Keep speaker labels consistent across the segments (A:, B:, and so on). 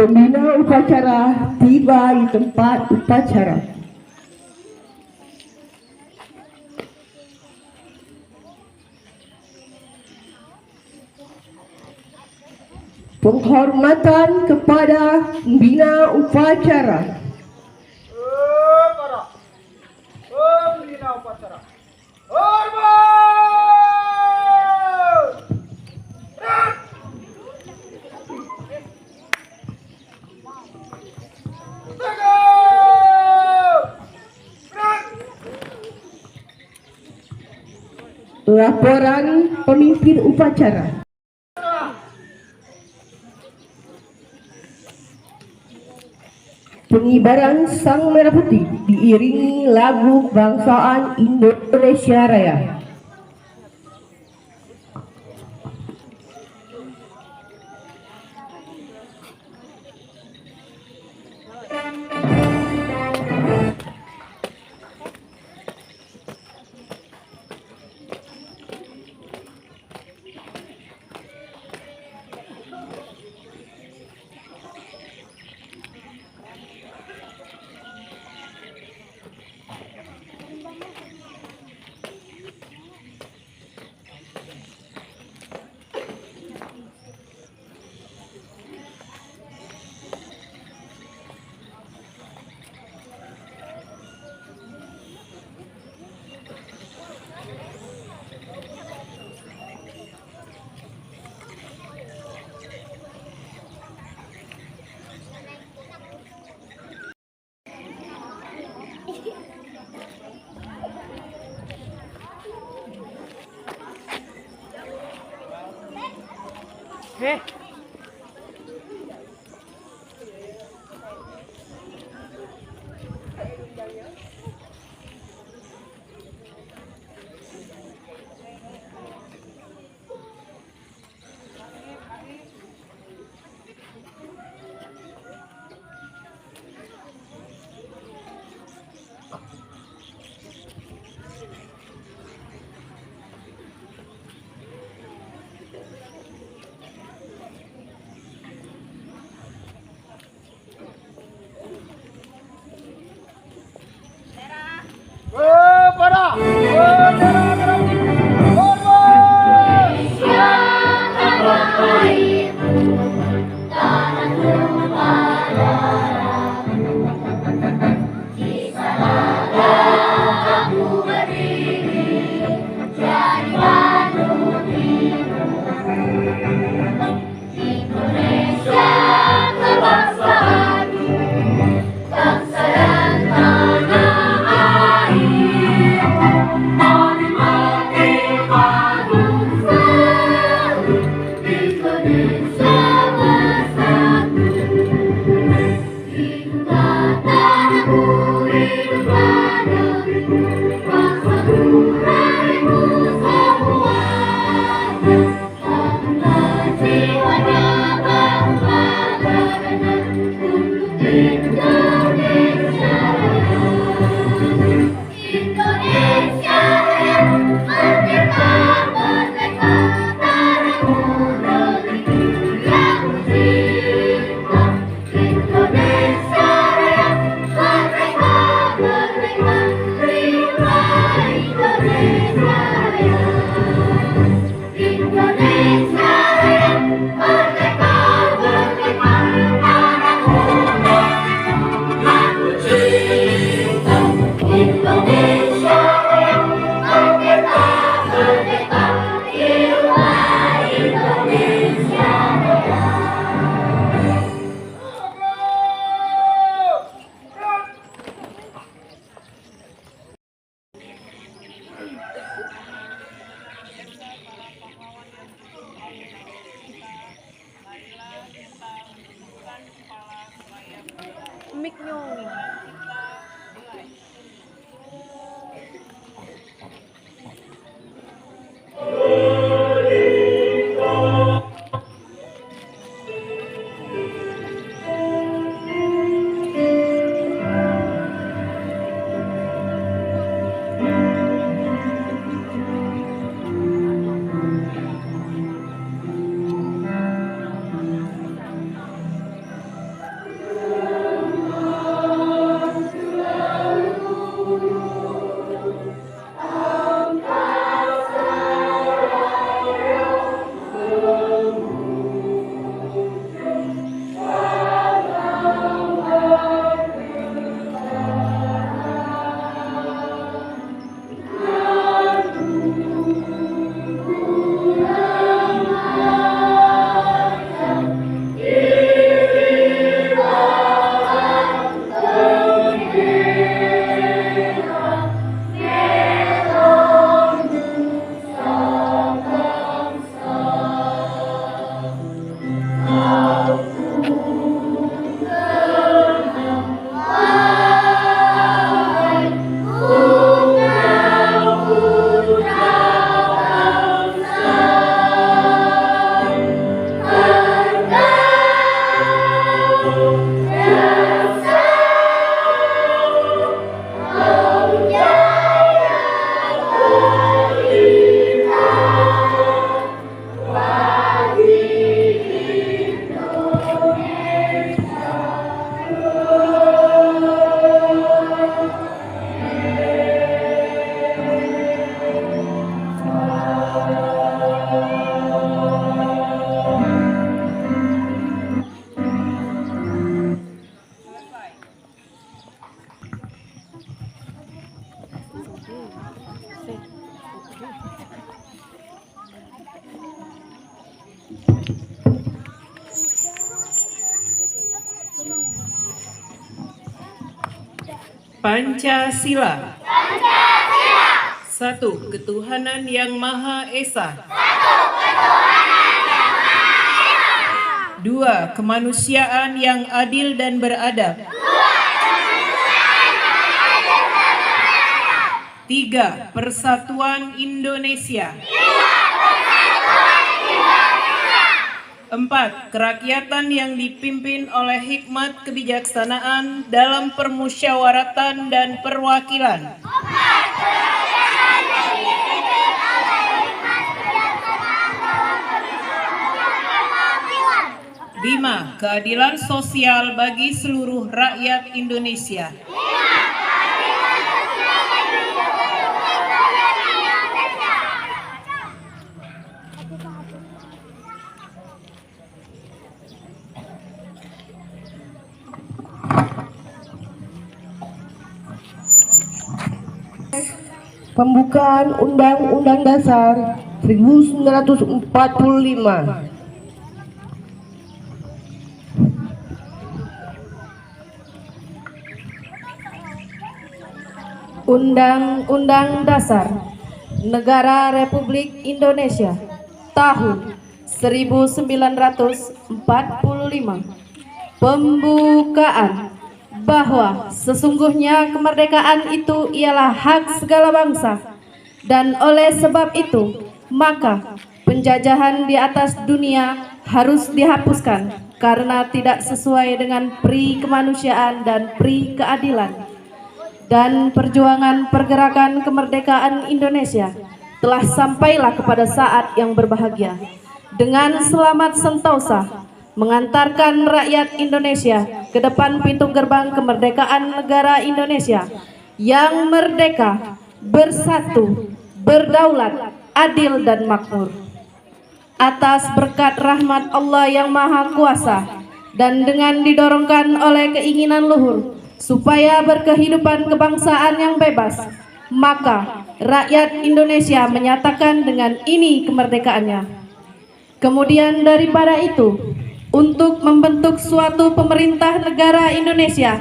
A: Pembina upacara tiba di tempat upacara. Penghormatan kepada pembina upacara.
B: Para pembina upacara. Hormat!
A: Laporan pemimpin upacara. Pengibaran Sang Merah Putih diiringi lagu kebangsaan Indonesia Raya.
C: Pancasila. Satu, ketuhanan yang Maha Esa. Dua, kemanusiaan yang adil dan beradab. Tiga, persatuan Indonesia. Empat, kerakyatan yang dipimpin oleh hikmat kebijaksanaan dalam permusyawaratan dan perwakilan. Lima, keadilan sosial bagi seluruh rakyat Indonesia.
A: Pembukaan Undang-Undang Dasar 1945. Undang-Undang Dasar Negara Republik Indonesia tahun 1945. Pembukaan bahwa sesungguhnya kemerdekaan itu ialah hak segala bangsa, dan oleh sebab itu maka penjajahan di atas dunia harus dihapuskan karena tidak sesuai dengan pri kemanusiaan dan pri keadilan. Dan perjuangan pergerakan kemerdekaan Indonesia telah sampailah kepada saat yang berbahagia dengan selamat sentosa mengantarkan rakyat Indonesia ke depan pintu gerbang kemerdekaan negara Indonesia yang merdeka, bersatu, berdaulat, adil dan makmur. Atas berkat rahmat Allah yang Maha Kuasa dan dengan didorongkan oleh keinginan luhur supaya berkehidupan kebangsaan yang bebas, maka rakyat Indonesia menyatakan dengan ini kemerdekaannya. Kemudian daripada itu, untuk membentuk suatu pemerintah negara Indonesia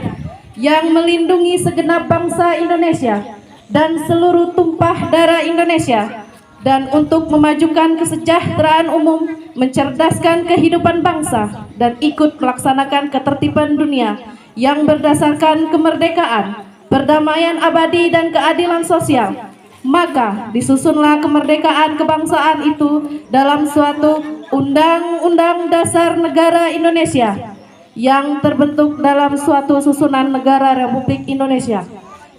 A: yang melindungi segenap bangsa Indonesia dan seluruh tumpah darah Indonesia, dan untuk memajukan kesejahteraan umum, mencerdaskan kehidupan bangsa, dan ikut melaksanakan ketertiban dunia yang berdasarkan kemerdekaan, perdamaian abadi dan keadilan sosial, maka disusunlah kemerdekaan kebangsaan itu dalam suatu Undang-Undang Dasar Negara Indonesia yang terbentuk dalam suatu susunan negara Republik Indonesia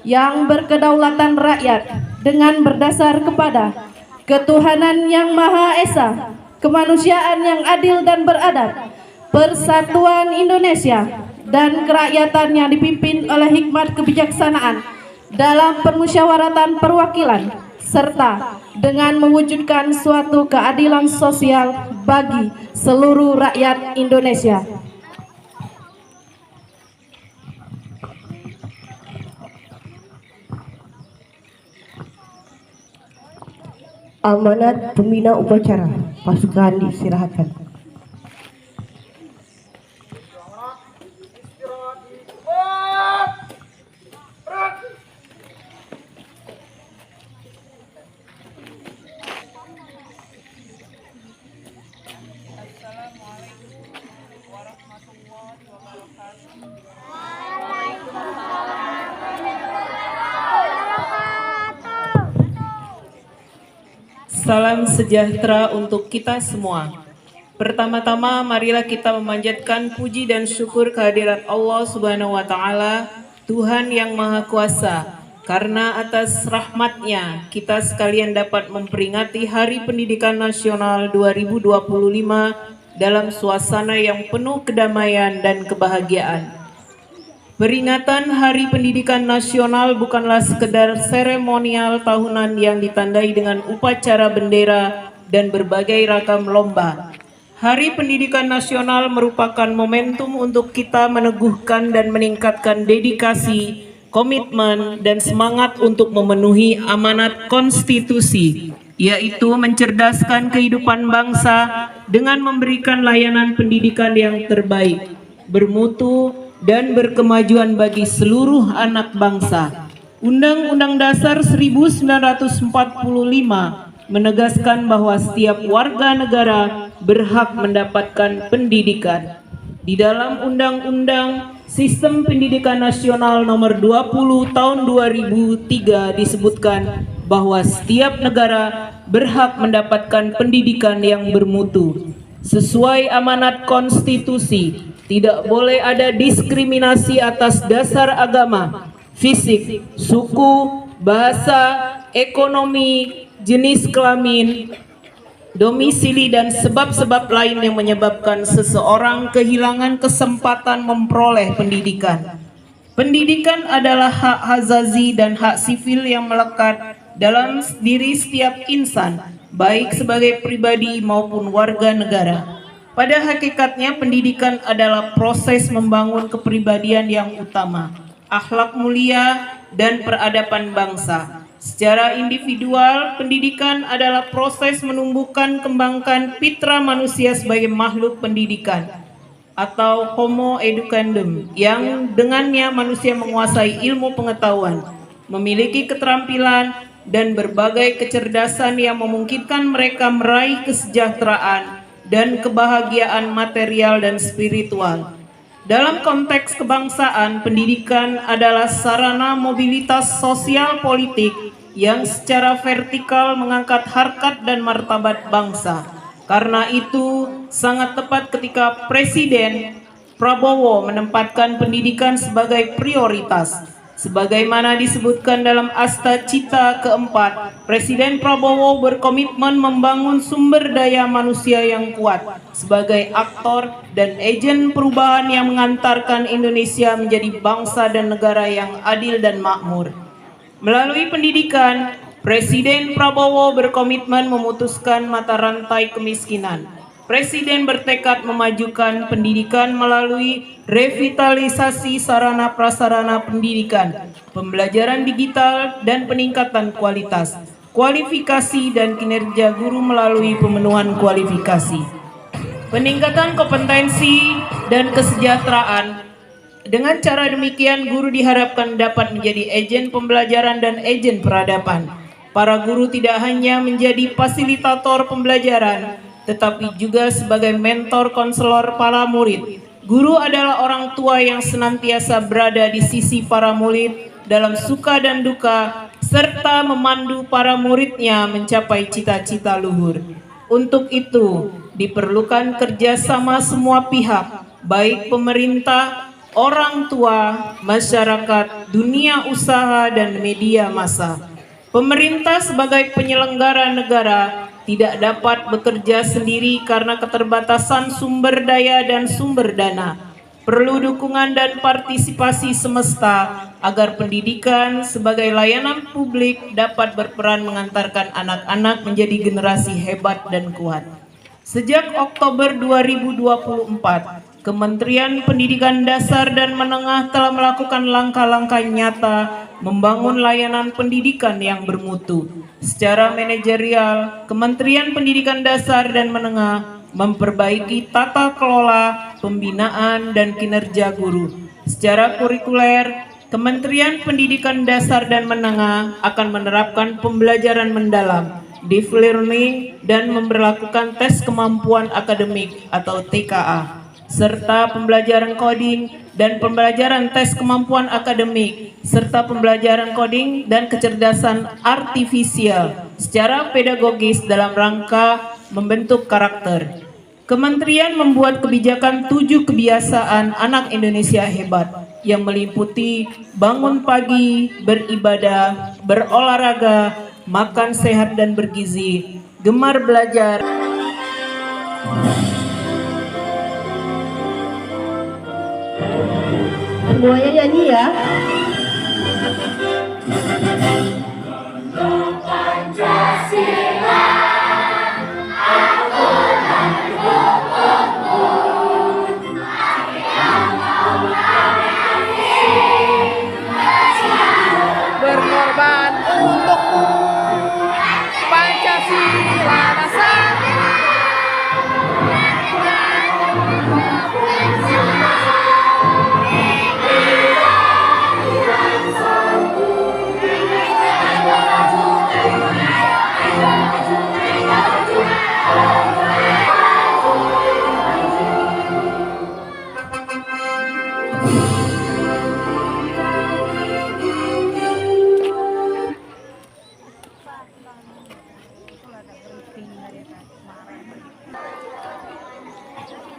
A: yang berkedaulatan rakyat dengan berdasar kepada ketuhanan yang Maha Esa, kemanusiaan yang adil dan beradab, persatuan Indonesia, dan kerakyatan yang dipimpin oleh hikmat kebijaksanaan dalam permusyawaratan perwakilan, serta dengan mewujudkan suatu keadilan sosial bagi seluruh rakyat Indonesia. Amanat pembina upacara, pasukan diistirahatkan.
C: Salam sejahtera untuk kita semua. Pertama-tama marilah kita memanjatkan puji dan syukur kehadirat Allah Subhanahu wa taala, Tuhan yang Maha Kuasa, karena atas rahmat-Nya kita sekalian dapat memperingati Hari Pendidikan Nasional 2025 dalam suasana yang penuh kedamaian dan kebahagiaan. Peringatan Hari Pendidikan Nasional bukanlah sekedar seremonial tahunan yang ditandai dengan upacara bendera dan berbagai ragam lomba. Hari Pendidikan Nasional merupakan momentum untuk kita meneguhkan dan meningkatkan dedikasi, komitmen, dan semangat untuk memenuhi amanat konstitusi, yaitu mencerdaskan kehidupan bangsa dengan memberikan layanan pendidikan yang terbaik, bermutu, dan berkemajuan bagi seluruh anak bangsa. Undang-Undang Dasar 1945 menegaskan bahwa setiap warga negara berhak mendapatkan pendidikan. Di dalam Undang-Undang Sistem Pendidikan Nasional Nomor 20 Tahun 2003 disebutkan bahwa setiap negara berhak mendapatkan pendidikan yang bermutu. Sesuai amanat konstitusi, tidak boleh ada diskriminasi atas dasar agama, fisik, suku, bahasa, ekonomi, jenis kelamin, domisili, dan sebab-sebab lain yang menyebabkan seseorang kehilangan kesempatan memperoleh pendidikan. Pendidikan adalah hak hazazi dan hak sivil yang melekat dalam diri setiap insan, baik sebagai pribadi maupun warga negara. Pada hakikatnya, pendidikan adalah proses membangun kepribadian yang utama, akhlak mulia, dan peradaban bangsa. Secara individual, pendidikan adalah proses menumbuhkan kembangkan fitra manusia sebagai makhluk pendidikan atau homo educandum, yang dengannya manusia menguasai ilmu pengetahuan, memiliki keterampilan dan berbagai kecerdasan yang memungkinkan mereka meraih kesejahteraan dan kebahagiaan material dan spiritual. Dalam konteks kebangsaan, pendidikan adalah sarana mobilitas sosial politik yang secara vertikal mengangkat harkat dan martabat bangsa. Karena itu, sangat tepat ketika Presiden Prabowo menempatkan pendidikan sebagai prioritas. Sebagaimana disebutkan dalam Asta Cita keempat, Presiden Prabowo berkomitmen membangun sumber daya manusia yang kuat sebagai aktor dan agen perubahan yang mengantarkan Indonesia menjadi bangsa dan negara yang adil dan makmur. Melalui pendidikan, Presiden Prabowo berkomitmen memutuskan mata rantai kemiskinan. Presiden bertekad memajukan pendidikan melalui revitalisasi sarana prasarana pendidikan, pembelajaran digital, dan peningkatan kualitas, kualifikasi, dan kinerja guru melalui pemenuhan kualifikasi, peningkatan kompetensi, dan kesejahteraan. Dengan cara demikian, guru diharapkan dapat menjadi agen pembelajaran dan agen peradaban. Para guru tidak hanya menjadi fasilitator pembelajaran, tetapi juga sebagai mentor konselor para murid. Guru adalah orang tua yang senantiasa berada di sisi para murid dalam suka dan duka, serta memandu para muridnya mencapai cita-cita luhur. Untuk itu, diperlukan kerjasama semua pihak, baik pemerintah, orang tua, masyarakat, dunia usaha, dan media massa. Pemerintah sebagai penyelenggara negara tidak dapat bekerja sendiri karena keterbatasan sumber daya dan sumber dana. Perlu dukungan dan partisipasi semesta agar pendidikan sebagai layanan publik dapat berperan mengantarkan anak-anak menjadi generasi hebat dan kuat. Sejak Oktober 2024, Kementerian Pendidikan Dasar dan Menengah telah melakukan langkah-langkah nyata membangun layanan pendidikan yang bermutu. Secara manajerial, Kementerian Pendidikan Dasar dan Menengah memperbaiki tata kelola, pembinaan, dan kinerja guru. Secara kurikuler, Kementerian Pendidikan Dasar dan Menengah akan menerapkan pembelajaran mendalam, deep learning, dan memberlakukan tes kemampuan akademik atau TKA, serta pembelajaran coding dan pembelajaran tes kemampuan akademik, serta pembelajaran coding dan kecerdasan artifisial secara pedagogis dalam rangka membentuk karakter. Kementerian membuat kebijakan 7 kebiasaan anak Indonesia hebat yang meliputi bangun pagi, beribadah, berolahraga, makan sehat dan bergizi, gemar belajar.
A: Semuanya nyanyi ya.
B: Berkorban untukmu, Pancasila dasar.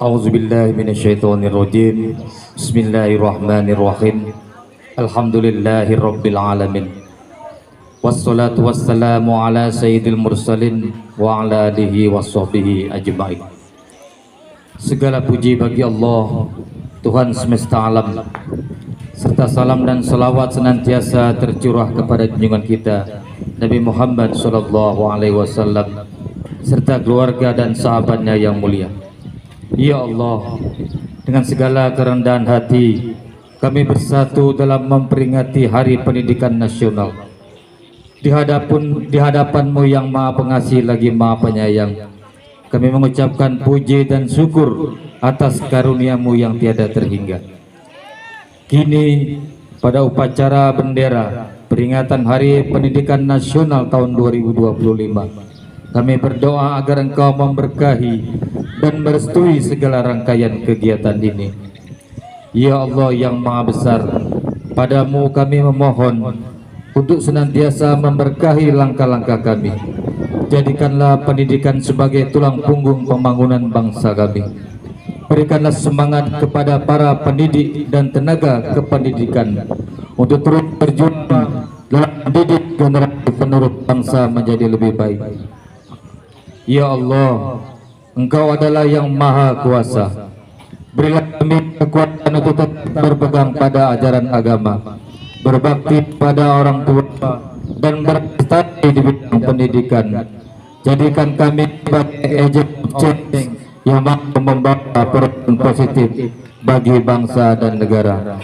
D: A'udzubillahi minasyaitonirrajim. Bismillahirrahmanirrahim. Alhamdulillahirabbil alamin. Wassalatu wassalamu ala sayyidil mursalin wa ala alihi washabbihi ajmain. Segala puji bagi Allah, Tuhan semesta alam, serta salam dan salawat senantiasa tercurah kepada junjungan kita Nabi Muhammad SAW, serta keluarga dan sahabatnya yang mulia. Ya Allah, dengan segala kerendahan hati kami bersatu dalam memperingati Hari Pendidikan Nasional di hadapan-Mu yang Maha Pengasih lagi Maha Penyayang. Kami mengucapkan puji dan syukur atas karunia-Mu yang tiada terhingga. Kini pada upacara bendera peringatan Hari Pendidikan Nasional tahun 2025, kami berdoa agar Engkau memberkahi dan merestui segala rangkaian kegiatan ini. Ya Allah yang Maha Besar, Padamu kami memohon untuk senantiasa memberkahi langkah-langkah kami. Jadikanlah pendidikan sebagai tulang punggung pembangunan bangsa kami. Berikanlah semangat kepada para pendidik dan tenaga kependidikan untuk terus berjuang dalam mendidik generasi penerus bangsa menjadi lebih baik. Ya Allah, Engkau adalah yang Maha Kuasa. Berilah kami kekuatan untuk tetap berpegang pada ajaran agama, berbakti pada orang tua, dan berprestasi di bidang pendidikan. Jadikan kami sebagai agent of change yang mampu membawa perubahan positif bagi bangsa dan negara.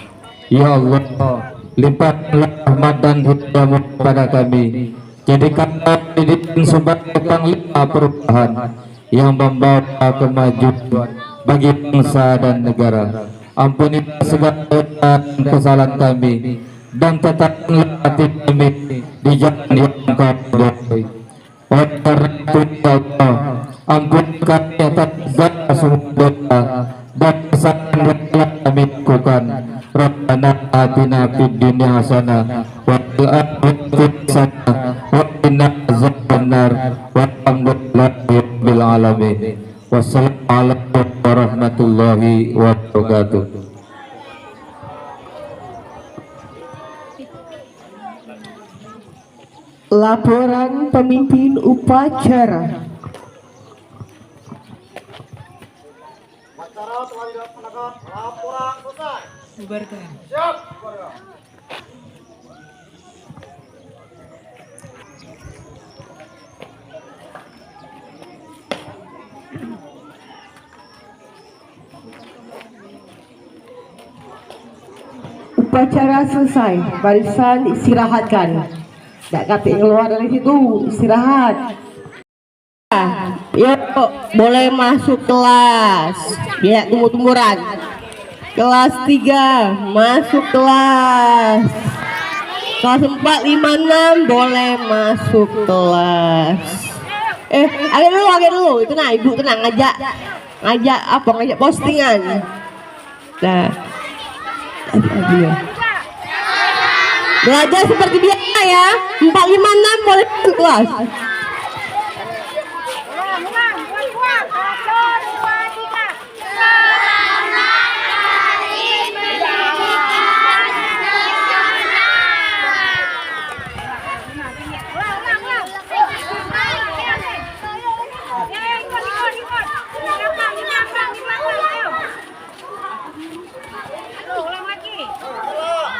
D: Ya Allah, limpahkanlah rahmat dan hidayah-Mu kepada kami. Jadikanlah pendidikan sebagai panglima perubahan yang membawa kemajuan bagi bangsa dan negara. Ampuni segala dosa dan kesalahan kami, dan tetapkanlah hati kami di jalan yang Engkau ridhoi. Oleh karena itu, ya Allah, ampuni kami atas segala semua dosa dan kesalahan yang telah kami lakukan. Rabbana atina fid dunya hasanah wa fil akhirati hasanah wa qina azabannar. Walhamdulillahi rabbil alamin. Wassalamualaikum warahmatullahi wabarakatuh.
B: Laporan pemimpin upacara.
C: Bubarkan.
B: Upacara selesai, barisan istirahatkan. Tak kata keluar dari situ, istirahat. Yuk, boleh masuk kelas. Biar tunggu-tungguran. Kelas 3, masuk kelas. Kelas 4, 5, 6, boleh masuk kelas. Agak dulu. Itu nah, ibu tenang, ngajak postingan. Nah, ya. Belajar seperti biasa ya. 4, 5, 6 boleh masuk kelas.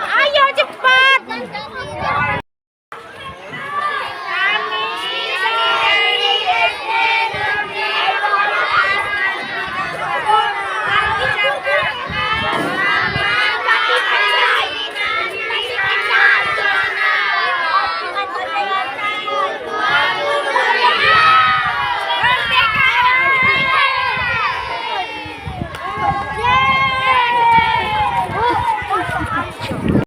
E: Ayo cepat.